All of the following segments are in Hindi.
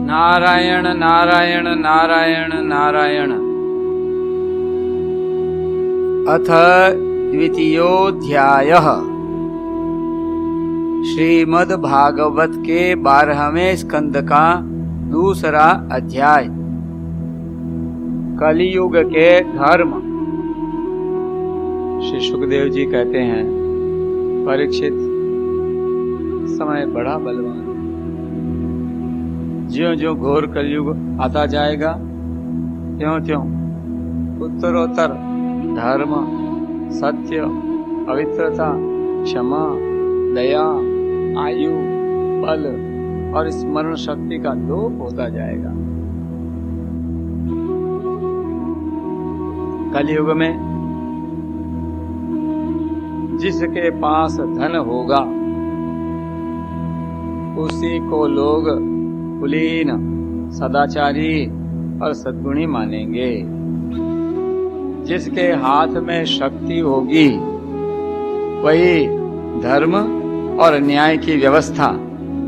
नारायण नारायण नारायण नारायण। अथ द्वितीयोऽध्यायः। श्रीमद् भागवत के 12वें स्कंद का दूसरा अध्याय। कलियुग के धर्म। श्री सुखदेव जी कहते हैं, परीक्षित, समय बड़ा बलवान, ज्यों ज्यों घोर कलयुग आता जाएगा त्यों त्यों उत्तरोत्तर धर्म, सत्य, पवित्रता, क्षमा, दया, आयु, बल और स्मरण शक्ति का लोप होता जाएगा। कलयुग में जिसके पास धन होगा उसी को लोग कुलीन, सदाचारी और सद्गुणी मानेंगे। जिसके हाथ में शक्ति होगी वही धर्म और न्याय की व्यवस्था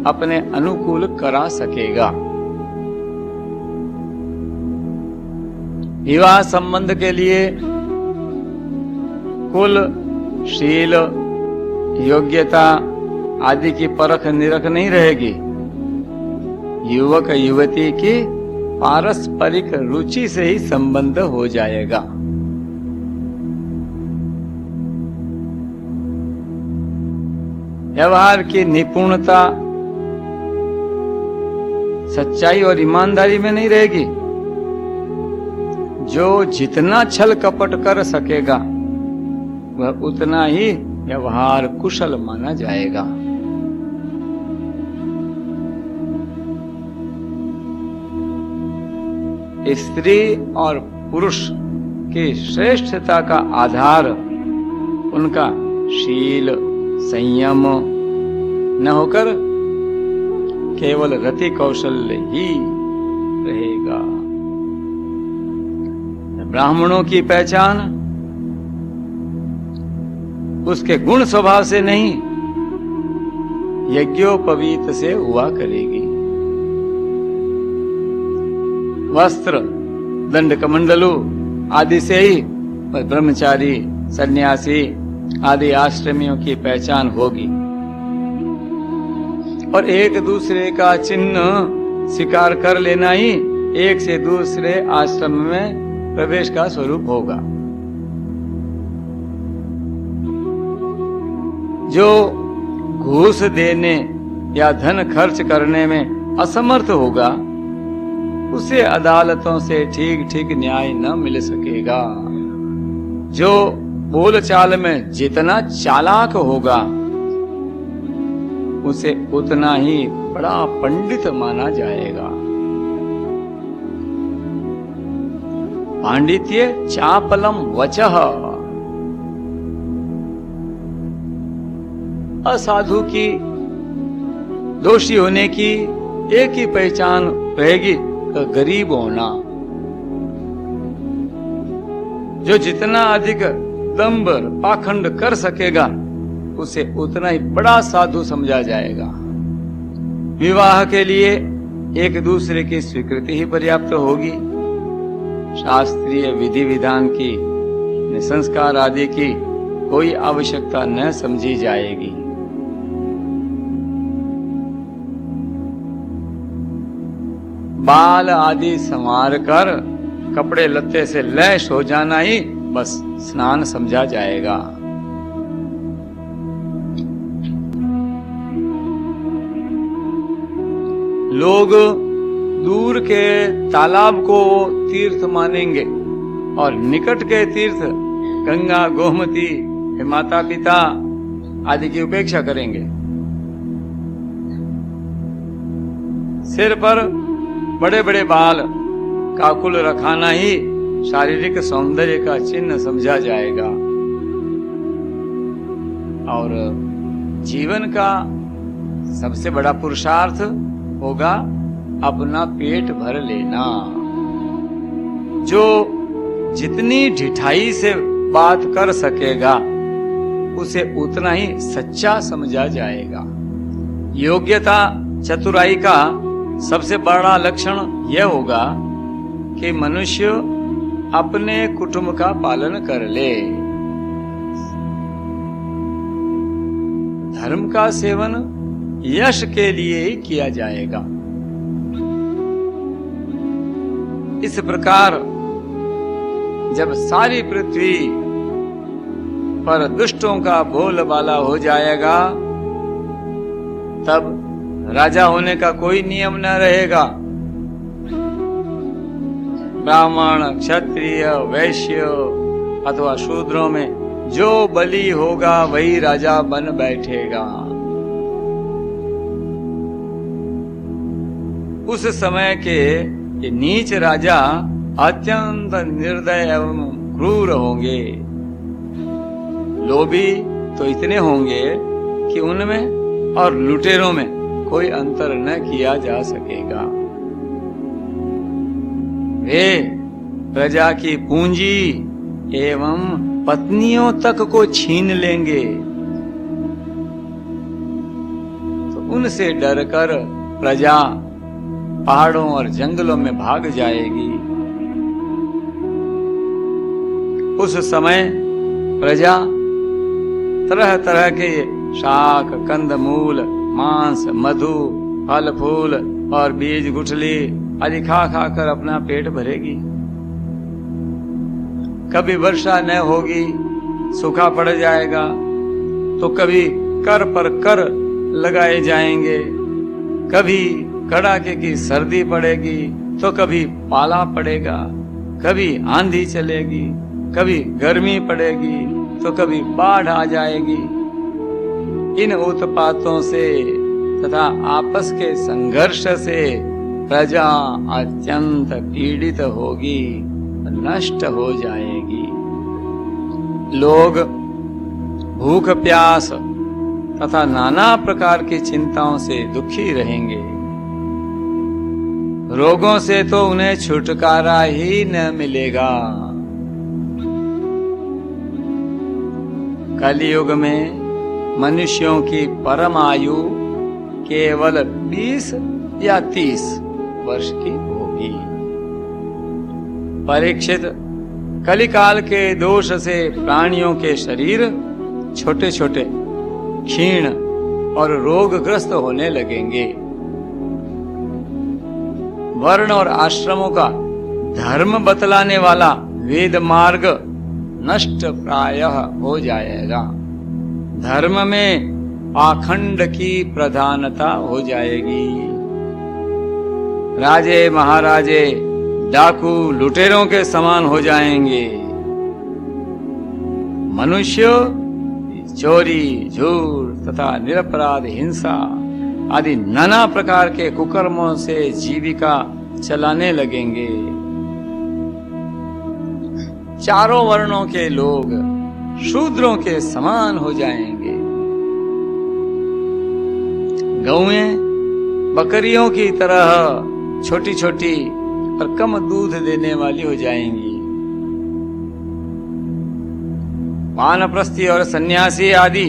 अपने अनुकूल करा सकेगा। विवाह संबंध के लिए कुल, शील, योग्यता आदि की परख निरख नहीं रहेगी। युवक युवती की पारस्परिक रुचि से ही संबंध हो जाएगा। व्यवहार की निपुणता सच्चाई और ईमानदारी में नहीं रहेगी। जो जितना छल कपट कर सकेगा वह उतना ही व्यवहार कुशल माना जाएगा। स्त्री और पुरुष की श्रेष्ठता का आधार उनका शील, संयम न होकर केवल रति कौशल्य ही रहेगा। ब्राह्मणों की पहचान उसके गुण स्वभाव से नहीं, यज्ञोपवीत से हुआ करेगी। वस्त्र, दंड कमंडलू आदि से ही ब्रह्मचारी, सन्यासी आदि आश्रमियों की पहचान होगी। और एक दूसरे का चिन्ह स्वीकार कर लेना ही एक से दूसरे आश्रम में प्रवेश का स्वरूप होगा। जो घूस देने या धन खर्च करने में असमर्थ होगा उसे अदालतों से ठीक ठीक न्याय न मिल सकेगा। जो बोलचाल में जितना चालाक होगा उसे उतना ही बड़ा पंडित माना जाएगा। पांडित्य चापलम वचः। असाधु की, दोषी होने की एक ही पहचान रहेगी, गरीब होना। जो जितना अधिक दंभ पाखंड कर सकेगा उसे उतना ही बड़ा साधु समझा जाएगा। विवाह के लिए एक दूसरे की स्वीकृति ही पर्याप्त होगी। शास्त्रीय विधि विधान की, संस्कार आदि की कोई आवश्यकता न समझी जाएगी। बाल आदि संवार कर कपड़े लत्ते से लैश हो जाना ही बस स्नान समझा जाएगा। लोग दूर के तालाब को तीर्थ मानेंगे और निकट के तीर्थ गंगा, गोमती, माता पिता आदि की उपेक्षा करेंगे। सिर पर बड़े बड़े बाल का कुल रखाना ही शारीरिक सौंदर्य का चिन्ह समझा जाएगा। और जीवन का सबसे बड़ा पुरुषार्थ होगा अपना पेट भर लेना। जो जितनी ढिठाई से बात कर सकेगा उसे उतना ही सच्चा समझा जाएगा। योग्यता चतुराई का सबसे बड़ा लक्षण यह होगा कि मनुष्य अपने कुटुंब का पालन कर ले। धर्म का सेवन यश के लिए ही किया जाएगा। इस प्रकार जब सारी पृथ्वी पर दुष्टों का बोलबाला हो जाएगा, तब राजा होने का कोई नियम न रहेगा। ब्राह्मण, क्षत्रिय, वैश्य अथवा शूद्रों में जो बली होगा वही राजा बन बैठेगा। उस समय के ये नीच राजा अत्यंत निर्दय एवं क्रूर होंगे। लोभी तो इतने होंगे कि उनमें और लुटेरों में कोई अंतर न किया जा सकेगा। वे प्रजा की पूंजी एवं पत्नियों तक को छीन लेंगे। तो उनसे डरकर प्रजा पहाड़ों और जंगलों में भाग जाएगी। उस समय प्रजा तरह तरह के शाक, कंदमूल, मांस, मधु, फल फूल और बीज गुठली आदि खा खा कर अपना पेट भरेगी। कभी वर्षा न होगी, सूखा पड़ जाएगा, तो कभी कर पर कर लगाए जाएंगे, कभी कड़ाके की सर्दी पड़ेगी, तो कभी पाला पड़ेगा, कभी आंधी चलेगी, कभी गर्मी पड़ेगी, तो कभी बाढ़ आ जाएगी। इन उत्पातों से तथा आपस के संघर्ष से प्रजा अत्यंत पीड़ित होगी, नष्ट हो जाएगी। लोग भूख प्यास तथा नाना प्रकार की चिंताओं से दुखी रहेंगे। रोगों से तो उन्हें छुटकारा ही न मिलेगा। कलियुग में मनुष्यों की परम आयु केवल 20 या 30 वर्ष की होगी। परीक्षित, कलिकाल के दोष से प्राणियों के शरीर छोटे छोटे, क्षीण और रोगग्रस्त होने लगेंगे। वर्ण और आश्रमों का धर्म बतलाने वाला वेद मार्ग नष्ट प्रायः हो जाएगा। धर्म में पाखंड की प्रधानता हो जाएगी। राजे महाराजे डाकू लुटेरों के समान हो जाएंगे। मनुष्य चोरी, झूठ तथा निरपराध हिंसा आदि नाना प्रकार के कुकर्मों से जीविका चलाने लगेंगे। चारों वर्णों के लोग शूद्रों के समान हो जाएंगे। गौएं बकरियों की तरह छोटी छोटी और कम दूध देने वाली हो जाएंगी। वानप्रस्थी और सन्यासी आदि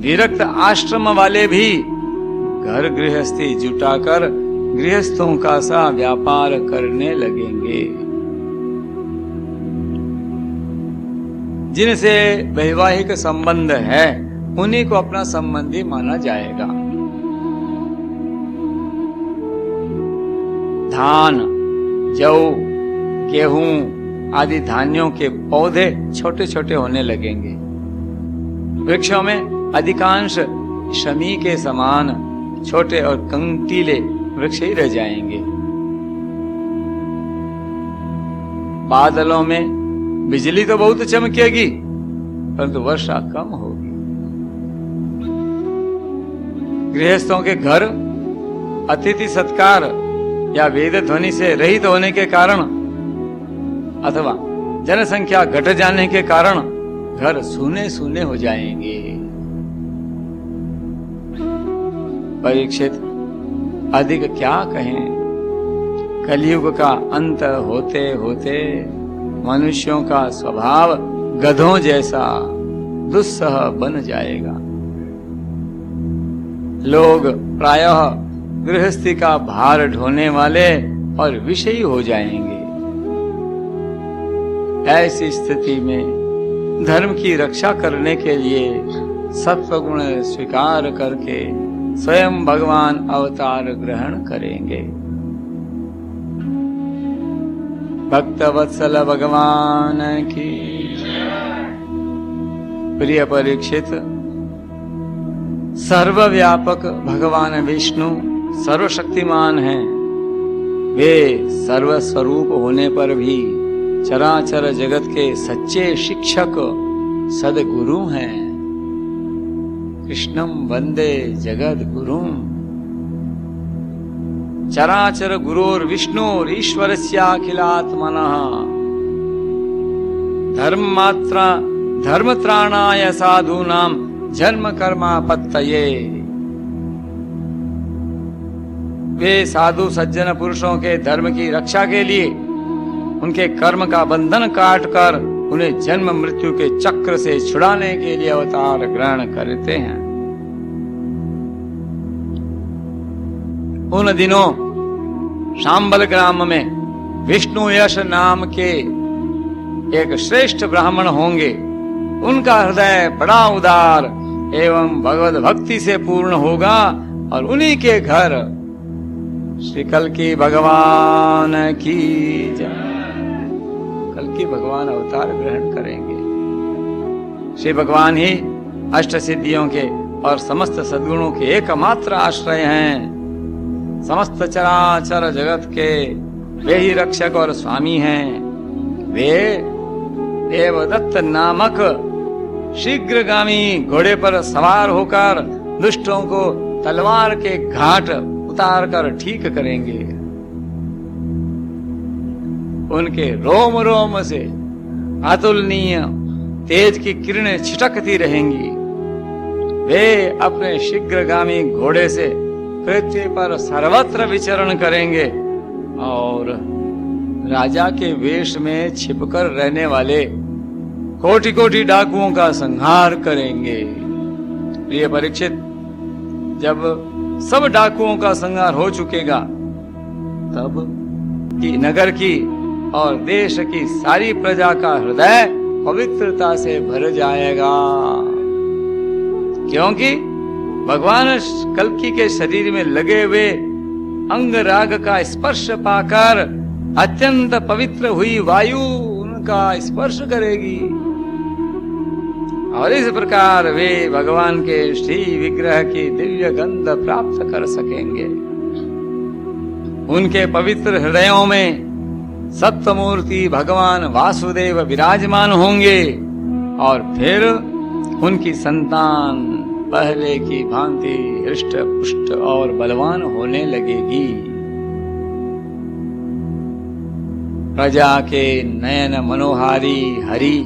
विरक्त आश्रम वाले भी घर गृहस्थी जुटाकर गृहस्थों का सा व्यापार करने लगेंगे। जिनसे वैवाहिक संबंध है उन्हीं को अपना संबंधी माना जाएगा। धान, जौ, गेहूं आदि धान्यों के पौधे छोटे छोटे होने लगेंगे। वृक्षों में अधिकांश शमी के समान छोटे और कंटीले वृक्ष ही रह जाएंगे। बादलों में बिजली तो बहुत चमकेगी, परंतु वर्षा कम होगी। गृहस्थों के घर अतिथि सत्कार या वेद ध्वनि से रहित होने के कारण अथवा जनसंख्या घट जाने के कारण घर सूने सूने हो जाएंगे। परीक्षित, अधिक क्या कहें, कलियुग का अंत होते होते मनुष्यों का स्वभाव गधों जैसा दुस्सह बन जाएगा। लोग प्रायः गृहस्थी का भार ढोने वाले और विषयी हो जाएंगे। ऐसी स्थिति में धर्म की रक्षा करने के लिए सत्वगुण स्वीकार करके स्वयं भगवान अवतार ग्रहण करेंगे। भक्तवत्सल भगवान की। प्रिय परीक्षित, सर्वव्यापक भगवान विष्णु सर्वशक्तिमान हैं। वे सर्वस्वरूप होने पर भी चराचर जगत के सच्चे शिक्षक सद्गुरु हैं। कृष्णं वंदे जगद गुरुम। चराचर गुरोर विष्णुर ईश्वरस्याखिलात्मनः धर्मत्राणाय साधूनां जन्म कर्मापत्तये। वे साधु सज्जन पुरुषों के धर्म की रक्षा के लिए उनके कर्म का बंधन काटकर उन्हें जन्म मृत्यु के चक्र से छुड़ाने के लिए अवतार ग्रहण करते हैं। उन दिनों शांबल ग्राम में विष्णु यश नाम के एक श्रेष्ठ ब्राह्मण होंगे। उनका हृदय बड़ा उदार एवं भगवत भक्ति से पूर्ण होगा और उन्हीं के घर श्री कल्कि भगवान की जय। कल्कि भगवान अवतार ग्रहण करेंगे। श्री भगवान ही अष्ट सिद्धियों के और समस्त सद्गुणों के एकमात्र आश्रय हैं। समस्त चराचर जगत के वे ही रक्षक और स्वामी हैं। वे देवदत्त नामक शीघ्रगामी घोड़े पर सवार होकर दुष्टों को तलवार के घाट उतार कर ठीक करेंगे। उनके रोम रोम से अतुलनीय तेज की किरणें छिटकती रहेंगी। वे अपने शीघ्रगामी घोड़े से पृथ्वी पर सर्वत्र विचरण करेंगे और राजा के वेश में छिपकर रहने वाले कोटि कोटि डाकुओं का संहार करेंगे। प्रिय परीक्षित, जब सब डाकुओं का संहार हो चुकेगा तब की नगर की और देश की सारी प्रजा का हृदय पवित्रता से भर जाएगा, क्योंकि भगवान कल्कि के शरीर में लगे हुए अंग राग का स्पर्श पाकर अत्यंत पवित्र हुई वायु उनका स्पर्श करेगी और इस प्रकार वे भगवान के श्री विग्रह की दिव्य गंध प्राप्त कर सकेंगे। उनके पवित्र हृदयों में सप्तमूर्ति भगवान वासुदेव विराजमान होंगे और फिर उनकी संतान पहले की भांति हृष्ट पुष्ट और बलवान होने लगेगी। प्रजा के नयन मनोहारी हरि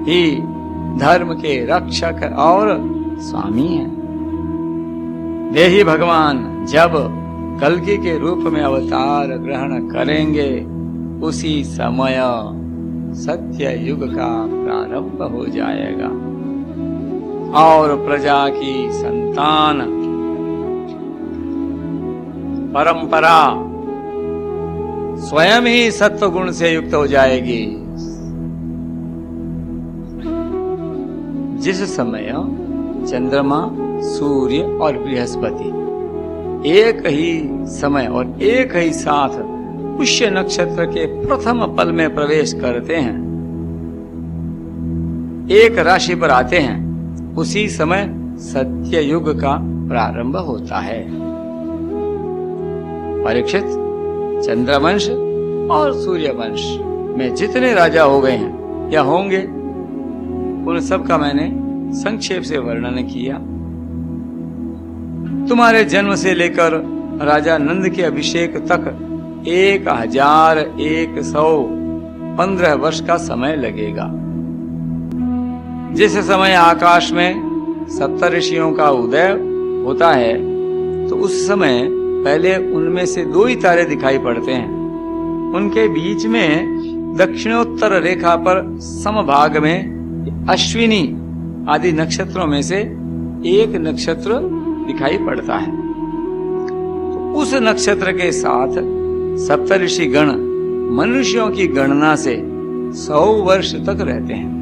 ही धर्म के रक्षक और स्वामी हैं। वे ही भगवान जब कल्कि के रूप में अवतार ग्रहण करेंगे उसी समय सत्य युग का प्रारंभ हो जाएगा और प्रजा की संतान परंपरा स्वयं ही सत्व गुण से युक्त हो जाएगी। जिस समय चंद्रमा, सूर्य और बृहस्पति एक ही समय और एक ही साथ पुष्य नक्षत्र के प्रथम पल में प्रवेश करते हैं, एक राशि पर आते हैं, उसी समय सत्य युग का प्रारंभ होता है। परीक्षित, चंद्रवंश और सूर्यवंश में जितने राजा हो गए हैं या होंगे उन सब का मैंने संक्षेप से वर्णन किया। तुम्हारे जन्म से लेकर राजा नंद के अभिषेक तक 1115 वर्ष का समय लगेगा। जिस समय आकाश में सप्तऋषियों का उदय होता है तो उस समय पहले उनमें से 2 ही तारे दिखाई पड़ते हैं। उनके बीच में दक्षिणोत्तर रेखा पर समभाग में अश्विनी आदि नक्षत्रों में से एक नक्षत्र दिखाई पड़ता है। उस नक्षत्र के साथ सप्तऋषि गण मनुष्यों की गणना से 100 वर्ष तक रहते हैं।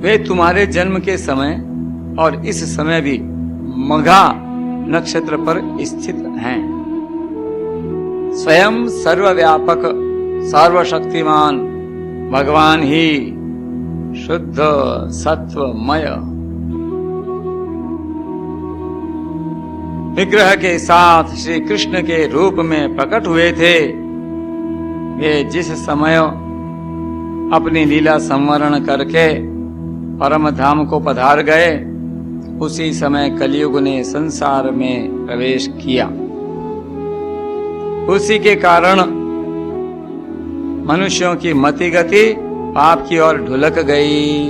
वे तुम्हारे जन्म के समय और इस समय भी मघा नक्षत्र पर स्थित हैं। स्वयं सर्वव्यापक सर्वशक्तिमान भगवान ही शुद्ध सत्वमय विग्रह के साथ श्री कृष्ण के रूप में प्रकट हुए थे। वे जिस समय अपनी लीला संवरण करके परम धाम को पधार गए, उसी समय कलियुग ने संसार में प्रवेश किया। उसी के कारण मनुष्यों की मति गति पाप की ओर ढुलक गई।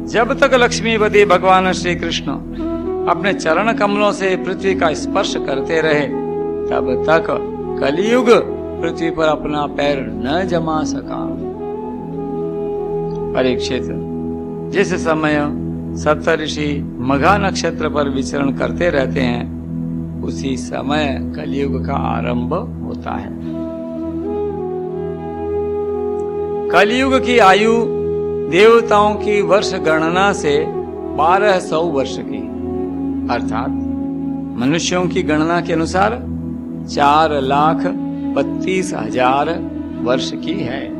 जब तक लक्ष्मीपति भगवान श्री कृष्ण अपने चरण कमलों से पृथ्वी का स्पर्श करते रहे, तब तक कलियुग पृथ्वी पर अपना पैर न जमा सका। परीक्षित, जिस समय सप्तऋषि मघा नक्षत्र पर विचरण करते रहते हैं, उसी समय कलियुग का आरंभ होता है। कलियुग की आयु देवताओं की वर्ष गणना से 1200 वर्ष की, अर्थात मनुष्यों की गणना के अनुसार 4,32,000 वर्ष की है।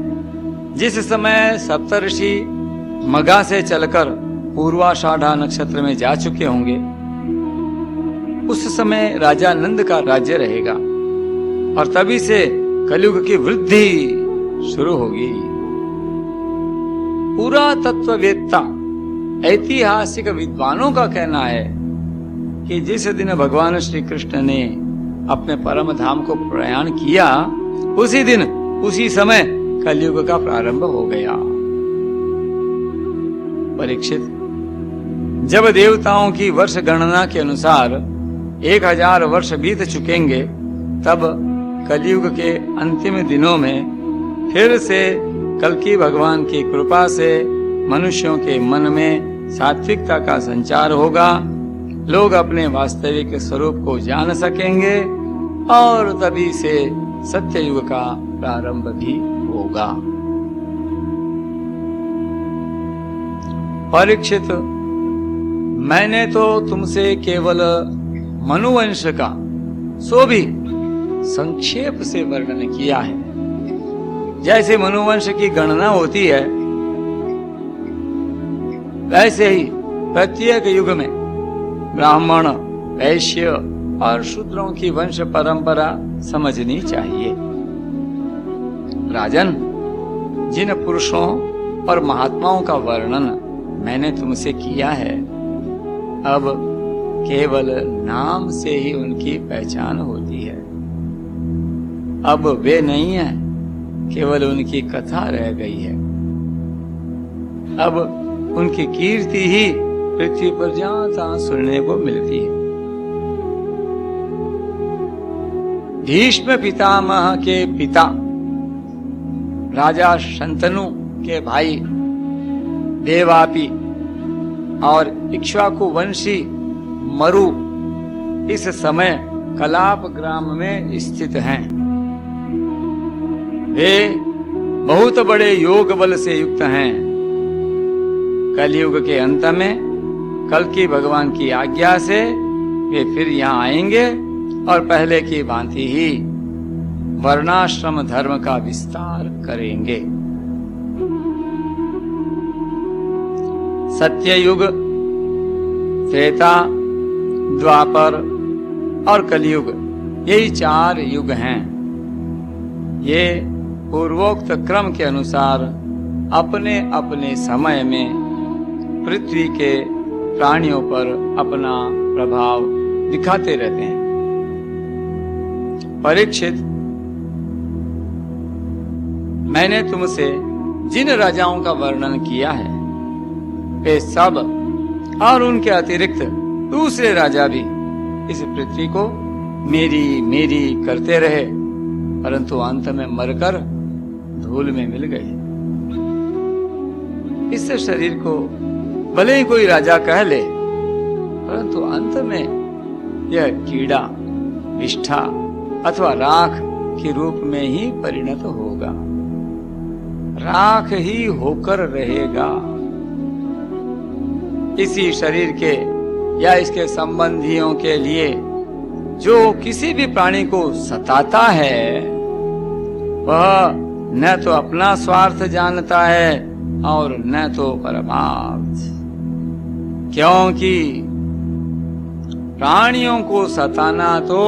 जिस समय सप्तऋषि मघा से चलकर पूर्वाषाढ़ा नक्षत्र में जा चुके होंगे, उस समय राजा नंद का राज्य रहेगा और तभी से कलियुग की वृद्धि शुरू होगी। पुरातत्ववेत्ता ऐतिहासिक विद्वानों का कहना है कि जिस दिन भगवान श्री कृष्ण ने अपने परम धाम को प्रयाण किया, उसी दिन उसी समय कलियुग का प्रारंभ हो गया। परीक्षित, जब देवताओं की वर्ष गणना के अनुसार 1000 वर्ष बीत चुकेंगे, तब कलियुग के अंतिम दिनों में फिर से कल्कि भगवान की कृपा से मनुष्यों के मन में सात्विकता का संचार होगा। लोग अपने वास्तविक स्वरूप को जान सकेंगे और तभी से सत्ययुग का प्रारंभ भी होगा। परीक्षित, मैंने तो तुमसे केवल मनुवंश का, सो भी संक्षेप से वर्णन किया है। जैसे मनुवंश की गणना होती है, वैसे ही प्रत्येक युग में ब्राह्मण, वैश्य और शूद्रों की वंश परंपरा समझनी चाहिए। राजन, जिन पुरुषों और महात्माओं का वर्णन मैंने तुमसे किया है, अब केवल नाम से ही उनकी पहचान होती है। अब वे नहीं है, केवल उनकी कथा रह गई है। अब उनकी कीर्ति ही पृथ्वी पर जहां तहां सुनने को मिलती है। भीष्म पितामह के पिता राजा शंतनु के भाई देवापी और इक्ष्वाकु वंशी मरु इस समय कलाप ग्राम में स्थित हैं। वे बहुत बड़े योग बल से युक्त हैं। कलयुग के अंत में कल्कि भगवान की आज्ञा से वे फिर यहाँ आएंगे और पहले की भांति ही वर्णाश्रम धर्म का विस्तार करेंगे। सत्ययुग, त्रेता, द्वापर और कलयुग, यही 4 युग हैं। ये पूर्वोक्त क्रम के अनुसार अपने अपने समय में पृथ्वी के प्राणियों पर अपना प्रभाव दिखाते रहते हैं। परीक्षित, मैंने तुमसे जिन राजाओं का वर्णन किया है, वे सब और उनके अतिरिक्त दूसरे राजा भी इस पृथ्वी को मेरी मेरी करते रहे, परंतु अंत में मरकर धूल में मिल गए। इस शरीर को भले ही कोई राजा कह ले, परंतु अंत में यह कीड़ा, विष्ठा अथवा राख के रूप में ही परिणत होगा, राख ही होकर रहेगा। इसी शरीर के या इसके संबंधियों के लिए जो किसी भी प्राणी को सताता है, वह न तो अपना स्वार्थ जानता है और न तो परमार्थ, क्योंकि प्राणियों को सताना तो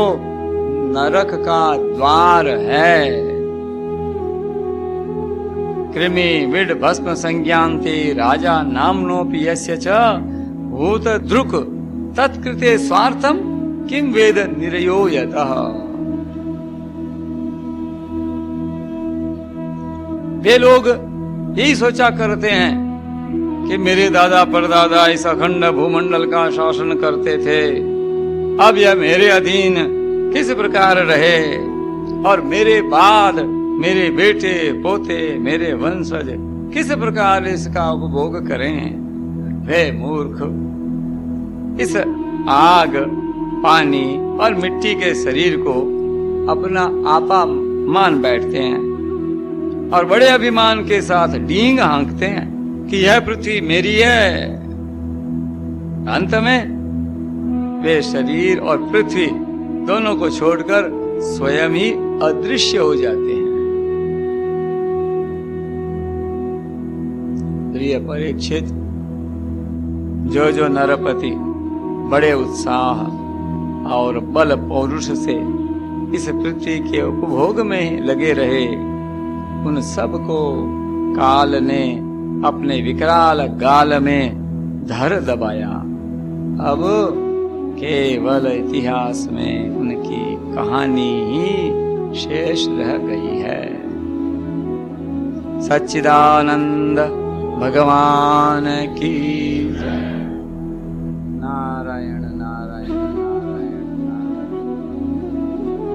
नरक का द्वार है। कृमि विड भस्म संज्ञान्ते राजा नाम्नोपि यस्य च भूत द्रुक तत्कृते स्वार्थम किम वेद निरयो यतः। वे लोग यही सोचा करते हैं कि मेरे दादा परदादा इस अखंड भूमंडल का शासन करते थे, अब यह मेरे अधीन किस प्रकार रहे और मेरे बाद मेरे बेटे पोते मेरे वंशज किस प्रकार इसका उपभोग करें। वे मूर्ख इस आग, पानी और मिट्टी के शरीर को अपना आपा मान बैठते हैं और बड़े अभिमान के साथ डींग हाँकते हैं कि यह पृथ्वी मेरी है। अंत में वे शरीर और पृथ्वी दोनों को छोड़कर स्वयं ही अदृश्य हो जाते हैं। प्रिय परीक्षित, जो नरपति बड़े उत्साह और बल पौरुष से इस पृथ्वी के उपभोग में लगे रहे, उन सबको काल ने अपने विकराल गाल में धर दबाया। अब केवल इतिहास में उनकी कहानी ही शेष रह गई है। सच्चिदानंद भगवान की जय। नारायण नारायण।